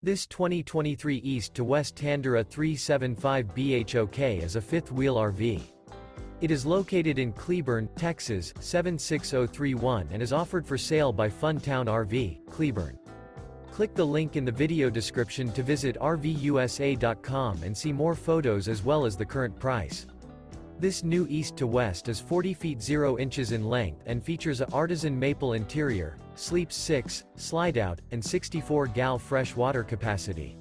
This 2023 East to West Tandara 375 BHOK is a fifth-wheel RV. It is located in Cleburne, Texas, 76031 and is offered for sale by Funtown RV, Cleburne. Click the link in the video description to visit RVUSA.com and see more photos as well as the current price. This new East to West is 40 feet 0 inches in length and features a artisan maple interior, sleeps 6, slide-out, and 64 gal fresh water capacity.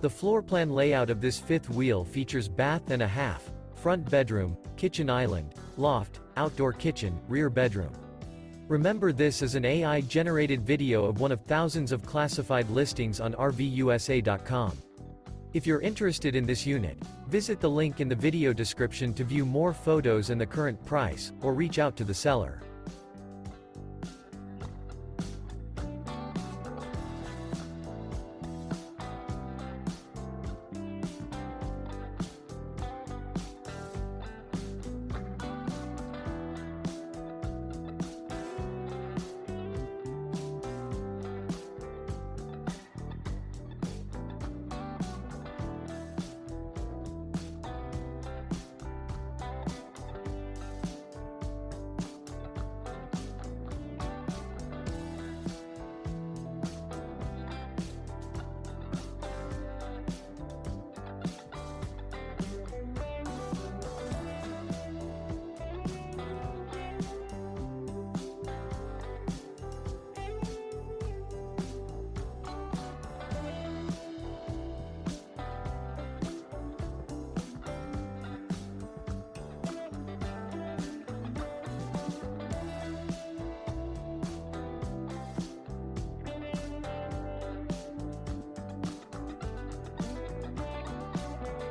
The floor plan layout of this fifth wheel features bath and a half, front bedroom, kitchen island, loft, outdoor kitchen, rear bedroom. Remember, this is an AI-generated video of one of thousands of classified listings on RVUSA.com. If you're interested in this unit, visit the link in the video description to view more photos and the current price, or reach out to the seller.